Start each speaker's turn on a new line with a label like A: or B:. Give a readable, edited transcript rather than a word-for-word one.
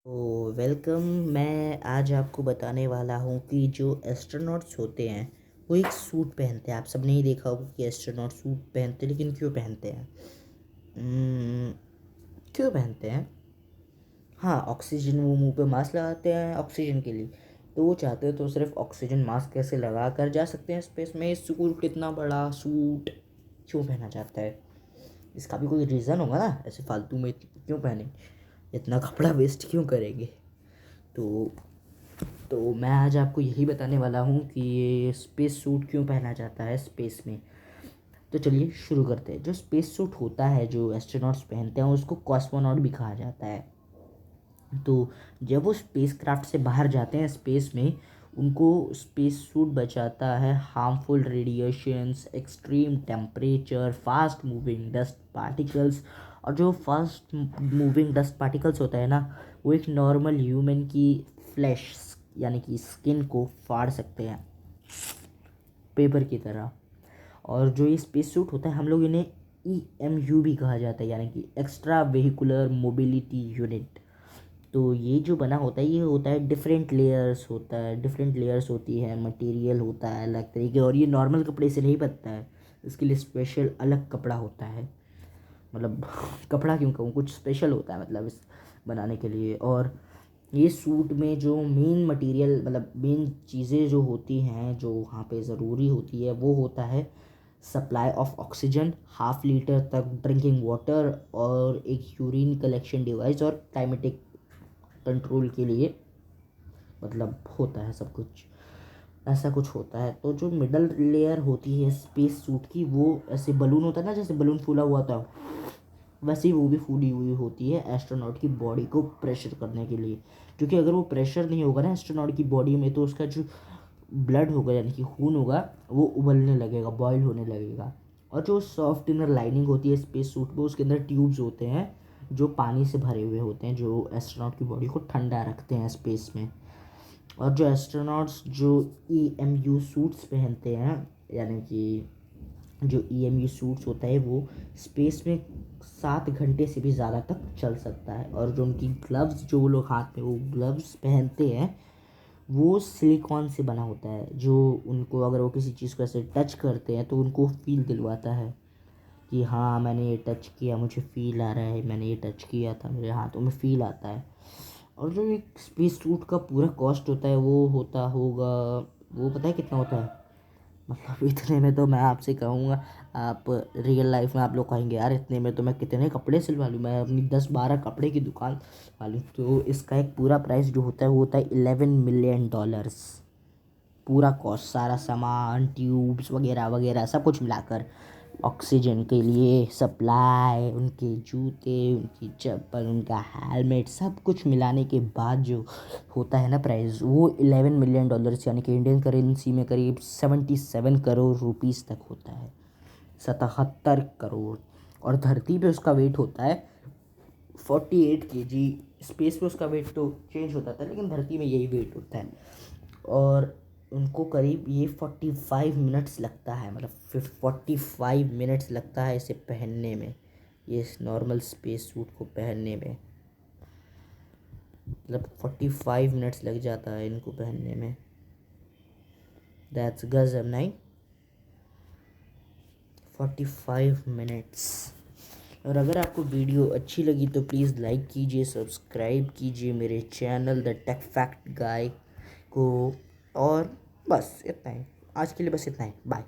A: तो वेलकम। मैं आज आपको बताने वाला हूँ कि जो एस्ट्रोनॉट्स होते हैं वो एक सूट पहनते हैं। आप सबने ही देखा होगा कि एस्ट्रोनॉट सूट पहनते हैं, लेकिन क्यों पहनते हैं? हम्म, क्यों पहनते हैं? हाँ, ऑक्सीजन, वो मुंह पे मास्क लगाते हैं ऑक्सीजन के लिए। तो वो चाहते हैं तो सिर्फ ऑक्सीजन मास्क कैसे लगा कर जा सकते हैं स्पेस में। सूट, इतना बड़ा सूट क्यों पहना जाता है? इसका भी कोई रीज़न होगा ना, ऐसे फालतू में क्यों पहने, इतना कपड़ा वेस्ट क्यों करेंगे? तो तो मैं आज आपको यही बताने वाला हूँ कि ये स्पेस सूट क्यों पहना जाता है स्पेस में। तो चलिए शुरू करते हैं। जो स्पेस सूट होता है जो एस्ट्रोनॉट्स पहनते हैं उसको कॉस्मोनॉट भी कहा जाता है। तो जब वो स्पेस क्राफ्ट से बाहर जाते हैं स्पेस में, उनको स्पेस सूट बचाता है harmful radiations, extreme temperature, fast moving dust particles. और जो फास्ट मूविंग डस्ट पार्टिकल्स होता है ना, वो एक नॉर्मल ह्यूमन की फ्लैश यानी कि स्किन को फाड़ सकते हैं पेपर की तरह। और जो ये स्पेस सूट होता है, हम लोग इन्हें EMU भी कहा जाता है, यानी कि एक्स्ट्रा वेहिकुलर मोबिलिटी यूनिट। तो ये जो बना होता है, ये होता है डिफरेंट लेयर्स होता है, डिफरेंट लेयर्स होती है, मटेरियल होता है अलग तरीके। और ये नॉर्मल कपड़े से नहीं बनता है, इसके लिए स्पेशल अलग कपड़ा होता है। मतलब कपड़ा क्यों कहूँ, कुछ स्पेशल होता है मतलब इस बनाने के लिए। और ये सूट में जो मेन मटेरियल, मतलब मेन चीज़ें जो होती हैं, जो वहाँ पे ज़रूरी होती है, वो होता है सप्लाई ऑफ ऑक्सीजन, 1/2 लीटर तक ड्रिंकिंग वाटर, और एक यूरिन कलेक्शन डिवाइस, और क्लाइमेटिक कंट्रोल के लिए मतलब होता है सब कुछ, ऐसा कुछ होता है। तो जो मिडल लेयर होती है स्पेस सूट की, वो ऐसे बलून होता है ना, जैसे बलून फूला हुआ था, वैसे ही वो भी फूली हुई होती है एस्ट्रोनॉट की बॉडी को प्रेशर करने के लिए। क्योंकि अगर वो प्रेशर नहीं होगा ना एस्ट्रोनॉट की बॉडी में, तो उसका जो ब्लड होगा यानी कि खून होगा, वो उबलने लगेगा, बॉयल होने लगेगा। और जो सॉफ्ट इनर लाइनिंग होती है स्पेस सूट में, उसके अंदर ट्यूब्स होते हैं जो पानी से भरे हुए होते हैं, जो एस्ट्रोनॉट की बॉडी को ठंडा रखते हैं स्पेस में। और जो एस्ट्रोनॉट्स जो EMU सूट्स पहनते हैं, यानी कि जो EMU सूट्स होता है, वो स्पेस में 7 घंटे से भी ज़्यादा तक चल सकता है। और जो उनकी ग्लव्स, जो वो लोग हाथ में वो ग्लव्स पहनते हैं, वो सिलिकॉन से बना होता है, जो उनको अगर वो किसी चीज़ को ऐसे टच करते हैं तो उनको फील दिलवाता है कि हाँ मैंने ये टच किया, मुझे फील आ रहा है, मैंने ये टच किया था, मेरे हाथों में फील आता है। और जो एक स्पेस सूट का पूरा कॉस्ट होता है, वो होता होगा, वो पता है कितना होता है? मतलब इतने में तो मैं आपसे कहूँगा, आप रियल लाइफ में आप लोग कहेंगे यार इतने में तो मैं कितने कपड़े सिलवा लूँ, मैं अपनी 10-12 कपड़े की दुकान वालूँ। तो इसका एक पूरा प्राइस जो होता है वो होता है $11 मिलियन। पूरा कॉस्ट, सारा सामान, ट्यूब्स वगैरह वगैरह सब कुछ मिलाकर, ऑक्सीजन के लिए सप्लाई, उनके जूते, उनकी चप्पल, उनका हेलमेट, सब कुछ मिलाने के बाद जो होता है ना प्राइस, वो $11 मिलियन, यानी कि इंडियन करेंसी में करीब 77 करोड़ रुपीस तक होता है। 77 करोड़। और धरती पे उसका वेट होता है 48 kg। स्पेस पे उसका वेट तो चेंज होता था, लेकिन धरती में यही वेट होता है। और उनको करीब ये 45 मिनट्स लगता है, मतलब 45 मिनट्स लगता है इसे पहनने में, ये नॉर्मल स्पेस सूट को पहनने में। मतलब 45 मिनट्स लग जाता है इनको पहनने में। दैट्स गजब नहीं? 45 मिनट्स। और अगर आपको वीडियो अच्छी लगी तो प्लीज़ लाइक कीजिए, सब्सक्राइब कीजिए मेरे चैनल द टेक फैक्ट गाय को। और बस इतना ही, आज के लिए बस इतना ही, बाय।